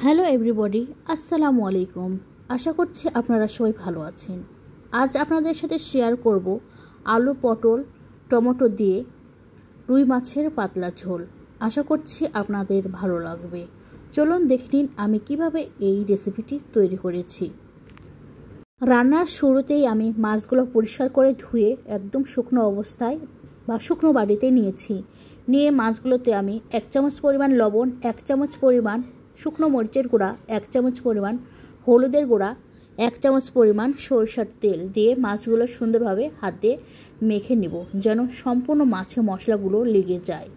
Hello everybody, আসসালামু আলাইকুম। আশা করছি আপনারা সবাই ভালো আছেন। আজ আপনাদের সাথে শেয়ার করব আলু, পটল, টমেটো দিয়ে রুই মাছের পাতলা ঝোল। আশা করছি আপনাদের ভালো লাগবে। চলুন দেখে নিন আমি কিভাবে এই রেসিপিটি তৈরি করেছি। রান্নার শুরুতেই আমি মাছগুলো পরিষ্কার করে ধুয়ে একদম শুকনো অবস্থায় বা শুকনো বাড়িতে নিয়ে মাছগুলোতে আমি 1 চামচ পরিমাণ লবণ, 1 চামচ পরিমাণ শুকনো মরিচের গুঁড়া, 1 চামচ পরিমাণ হলুদের গুঁড়া, 1 চামচ পরিমাণ সরষের তেল দিয়ে মাছগুলো সুন্দরভাবে হাত দিয়ে মেখে নিব, যেন সম্পূর্ণ মাছে মশলাগুলো লেগে যায়।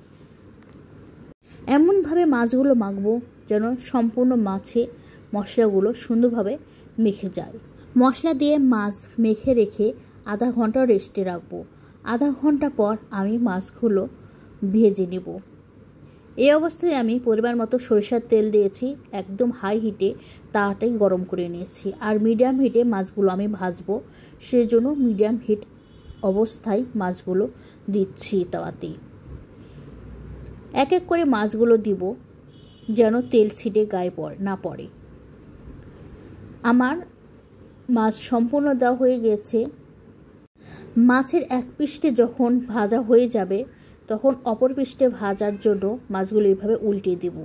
এমনভাবে মাছগুলো মাখবো যেন সম্পূর্ণ মাছে মশলাগুলো সুন্দরভাবে মেখে যায়। মশলা দিয়ে মাছ মেখে রেখে আধা ঘন্টা রেস্টে রাখবো। আধা ঘন্টা পর আমি মাছগুলো ভেজে নেব। এই অবস্থায় আমি পরিমাণ মতো সরিষার তেল দিয়েছি, একদম হাই হিটে তাওয়াটাই গরম করে নিয়েছি। আর মিডিয়াম হিটে মাছগুলো আমি ভাজবো, সেজন্য মিডিয়াম হিট অবস্থায় মাছগুলো দিচ্ছি তাওয়াতে। এক এক করে মাছগুলো দিব যেন তেল ছিটে গায়ে না পড়ে। আমার মাছ সম্পূর্ণ দেওয়া হয়ে গেছে। মাছের এক পিঠে যখন ভাজা হয়ে যাবে তখন অপর পিঠে ভাজার জন্য মাছগুলো এইভাবে উল্টে দেব,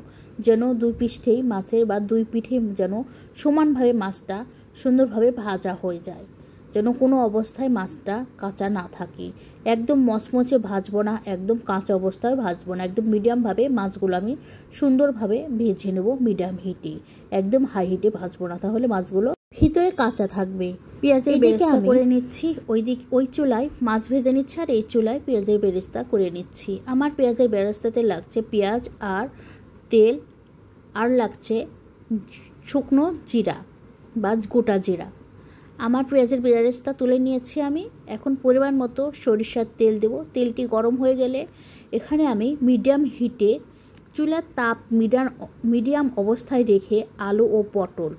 যেন দুই পিঠেই মাছের বা দুই পিঠে যেন সমানভাবে মাছটা সুন্দরভাবে ভাজা হয়ে যায়, যেন কোনো অবস্থায় মাছটা কাঁচা না থাকে। একদম মচমচে ভাজবো না, একদম কাঁচা অবস্থায় ভাজবো না, একদম মিডিয়ামভাবে মাছগুলো আমি সুন্দরভাবে ভেজে নেব মিডিয়াম হিটে, একদম হাই হিটে ভাজবো না, তাহলে মাছগুলো ভিতরে কাঁচা থাকবে। পেঁয়াজের বেরেস্তা করে নিচ্ছি, ওই চুলায় মাছ ভেজে নিচ্ছি আর এই চুলায় পেঁয়াজের বেরেস্তা করে নিচ্ছি। আমার পেঁয়াজের বেরেস্তাতে লাগছে পেঁয়াজ আর তেল, আর লাগছে শুকনো জিরা বা গোটা জিরা। আমার পেঁয়াজের বেরেস্তা তুলে নিয়েছি আমি। এখন পরিমাণ মতো সরিষার তেল দেব। তেলটি গরম হয়ে গেলে এখানে আমি মিডিয়াম হিটে চুলার তাপ মিডিয়াম অবস্থায় রেখে আলু ও পটল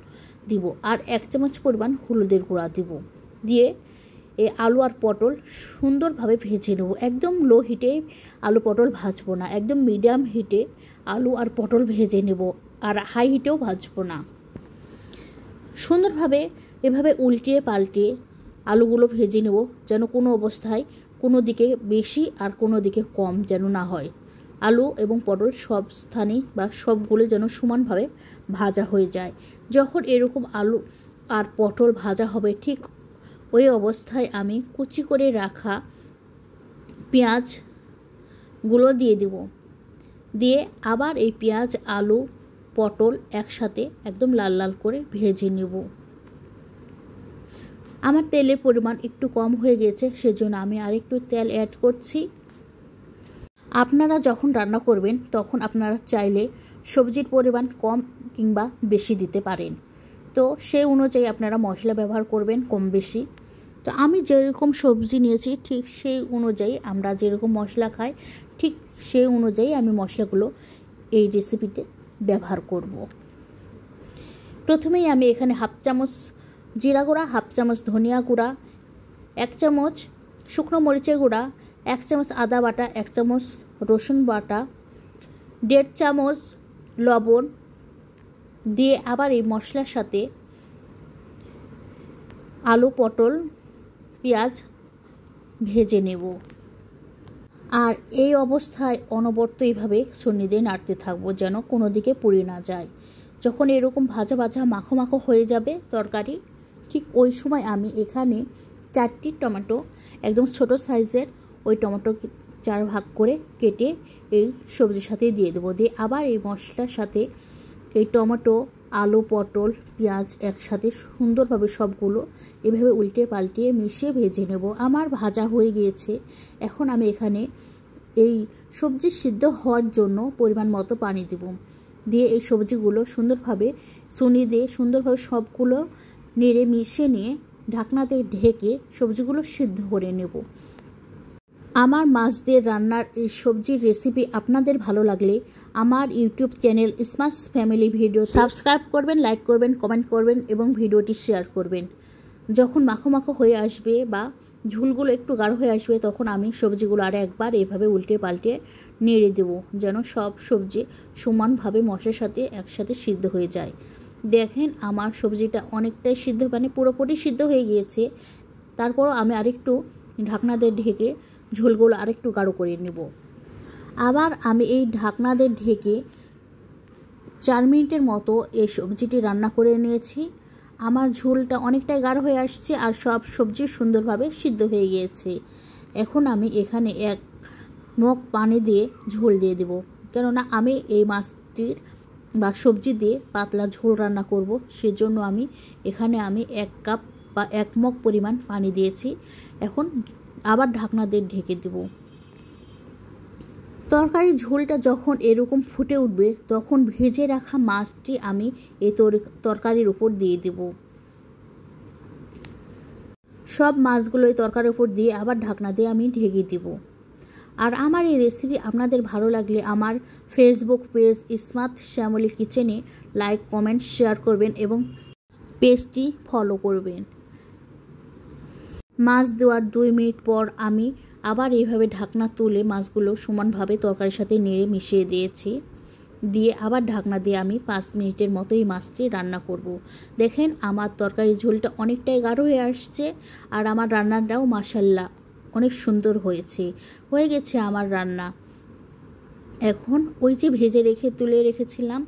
দিব, আর 1 চামচ পরিমাণ হলুদের গুঁড়া দিব। দিয়ে এই আলু আর পটল সুন্দরভাবে ভেজে নেব। একদম লো হিটে আলু পটল ভাজবো না, একদম মিডিয়াম হিটে আলু আর পটল ভেজে নেব, আর হাই হিটেও ভাজবো না। সুন্দরভাবে এভাবে উল্টিয়ে পাল্টিয়ে আলুগুলো ভেজে নেব, যেন কোনো অবস্থায় কোনো দিকে বেশি আর কোনো দিকে কম যেন না হয়। আলু এবং পটল সব স্থানে বা সবগুলো যেন সমানভাবে ভাজা হয়ে যায়। যখন এরকম আলু আর পটল ভাজা হবে ঠিক ওই অবস্থায় আমি কুচি করে রাখা পেঁয়াজগুলো দিয়ে দেব। দিয়ে আবার এই পেঁয়াজ, আলু, পটল একসাথে একদম লাল লাল করে ভেজে নেব। আমার তেলের পরিমাণ একটু কম হয়ে গেছে, সেজন্য আমি আরেকটু তেল অ্যাড করছি। আপনারা যখন রান্না করবেন তখন আপনারা চাইলে সবজির পরিমাণ কম কিংবা বেশি দিতে পারেন, তো সেই অনুযায়ী আপনারা মশলা ব্যবহার করবেন কম বেশি। তো আমি যেরকম সবজি নিয়েছি ঠিক সেই অনুযায়ী, আমরা যেরকম মশলা খাই ঠিক সেই অনুযায়ী আমি মশলাগুলো এই রেসিপিতে ব্যবহার করব। প্রথমেই আমি এখানে 1/2 চামচ জিরা গুঁড়া, 1/2 চামচ ধনিয়া গুঁড়া, 1 চামচ শুকনো মরিচের গুঁড়া, 1 চামচ আদা বাটা, 1 চামচ রসুন বাটা, 1.5 চামচ লবণ দিয়ে আবার এই মশলার সাথে আলু, পটল, পেঁয়াজ ভেজে নেব। আর এই অবস্থায় অনবরত এইভাবে ছুরি দিয়ে নাড়তে থাকবো, যেন কোনো দিকে পুড়ে না যায়। যখন এরকম ভাজা ভাজা মাখো মাখো হয়ে যাবে তরকারি, ঠিক ওই সময় আমি এখানে 4টি টমেটো, একদম ছোট সাইজের ওই টমেটো 4 ভাগ করে কেটে এই সবজির সাথে দিয়ে দেবো। দিয়ে আবার এই মশলার সাথে এই টমেটো, আলু, পটল, পেঁয়াজ একসাথে সুন্দরভাবে সবগুলো এভাবে উল্টে পাল্টিয়ে মিশিয়ে ভেজে নেব। আমার ভাজা হয়ে গিয়েছে। এখন আমি এখানে এই সবজি সিদ্ধ হওয়ার জন্য পরিমাণ মতো পানি দেব। দিয়ে এই সবজিগুলো সুন্দরভাবে ছুরি দিয়ে সুন্দরভাবে সবগুলো নেড়ে মিশিয়ে নিয়ে ঢাকনাতে ঢেকে সবজিগুলো সিদ্ধ করে নেব। আমার মাছ দিয়ে রান্নার এই সবজির রেসিপি আপনাদের ভালো লাগলে আমার YouTube channel smart family video subscribe করবেন, লাইক করবেন, কমেন্ট করবেন এবং ভিডিওটি শেয়ার করবেন। যখন মাখো মাখো হয়ে আসবে বা ঝোলগুলো একটু গাঢ় হয়ে আসবে তখন আমি সবজিগুলো আর একবার এভাবে উল্টে পাল্টে নেড়ে দেবো, যেন সব সবজি সমানভাবে মশলার সাথে একসাথে সিদ্ধ হয়ে যায়। দেখেন আমার সবজিটা অনেকটাই সিদ্ধ, মানে পুরোপুরি সিদ্ধ হয়ে গিয়েছে। তারপরও আমি আরেকটু ঢাকনা দিয়ে ঢেকে ঝোলগুলো আরেকটু গাঢ় করে নেব। আবার আমি এই ঢাকনা দিয়ে ঢেকে 4 মিনিটের মতো এই সবজিটি রান্না করে নিয়েছি। আমার ঝোলটা অনেকটাই গাঢ় হয়ে আসছে আর সব সবজি সুন্দরভাবে সিদ্ধ হয়ে গিয়েছে। এখন আমি এখানে 1 মগ পানি দিয়ে ঝোল দিয়ে দেব, কেননা আমি এই মাছটির বা সবজি দিয়ে পাতলা ঝোল রান্না করব। সেজন্য এখানে 1 কাপ বা 1 মগ পরিমাণ পানি দিয়েছি। এখন আবার ঢাকনা দিয়ে ঢেকে দেব। তরকারির ঝোলটা যখন এরকম ফুটে উঠবে তখন ভেজে রাখা মাছটি আমি এই তরকারির উপর দিয়ে দেব। সব মাছগুলো এই তরকারির উপর দিয়ে আবার ঢাকনা দিয়ে আমি ঢেকে দেব। আর আমার এই রেসিপি আপনাদের ভালো লাগলে আমার ফেসবুক পেজ স্মার্ট শ্যামলী কিচেনে লাইক, কমেন্ট, শেয়ার করবেন এবং পেজটি ফলো করবেন। মাছ দেওয়ার 2 মিনিট পর আমি আবার এইভাবে ঢাকনা তুলে মাছগুলো সমানভাবে তরকারির সাথে নেড়ে মিশিয়ে দিয়েছি। দিয়ে আবার ঢাকনা দিয়ে আমি 5 মিনিটের মতো এই মাছটি রান্না করব। দেখেন আমার তরকারির ঝোলটা অনেকটাই গাঢ় হয়ে আসছে আর আমার রান্নাটাও মাশাআল্লাহ অনেক সুন্দর হয়ে গেছে আমার রান্না। এখন ওই যে ভেজে তুলে রেখেছিলাম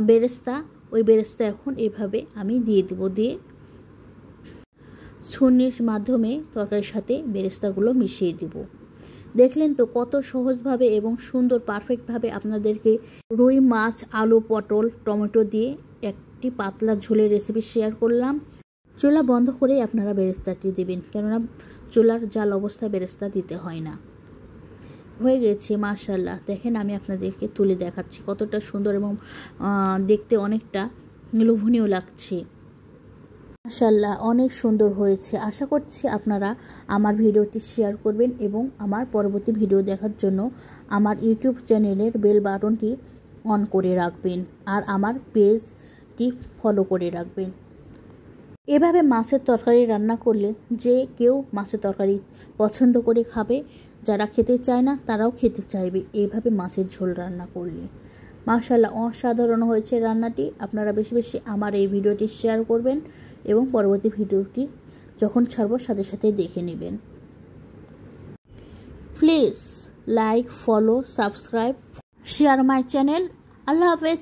বেরেস্তা, ওই বেরেস্তা এখন এভাবে আমি দিয়ে দেব। দিয়ে ছুরির মাধ্যমে তরকারির সাথে বেরেস্তাগুলো মিশিয়ে দেব। দেখলেন তো কত সহজভাবে এবং সুন্দর পারফেক্টভাবে আপনাদেরকে রুই মাছ, আলু, পটল, টমেটো দিয়ে একটি পাতলা ঝোলের রেসিপি শেয়ার করলাম। চুলা বন্ধ করেই আপনারা বেরেস্তাটি দেবেন, কেননা চুলার জাল অবস্থায় বেরেস্তা দিতে হয় না। হয়ে গেছে মাশাআল্লাহ। দেখেন আমি আপনাদেরকে তুলে দেখাচ্ছি কতটা সুন্দর এবং দেখতে অনেকটা লোভনীয় লাগছে। মাশাআল্লাহ অনেক সুন্দর হয়েছে। আশা করছি আপনারা আমার ভিডিওটি শেয়ার করবেন এবং আমার পরবর্তী ভিডিও দেখার জন্য আমার ইউটিউব চ্যানেলের বেল বাটনটি অন করে রাখবেন আর আমার পেজটি ফলো করে রাখবেন। এভাবে মাছের তরকারি রান্না করলে যে কেউ মাছের তরকারি পছন্দ করে খাবে, যারা খেতে চায় না তারাও খেতে চাইবে এইভাবে মাছের ঝোল রান্না করলে। মাশাআল্লাহ অসাধারণ হয়েছে রান্নাটি। আপনারা বেশি বেশি আমার এই ভিডিওটি শেয়ার করবেন এবং পরবর্তী ভিডিওটি যখন ছাড়বো সাথে সাথে দেখে নেবেন। Please like, follow, subscribe, share my channel. আল্লাহ হাফেজ।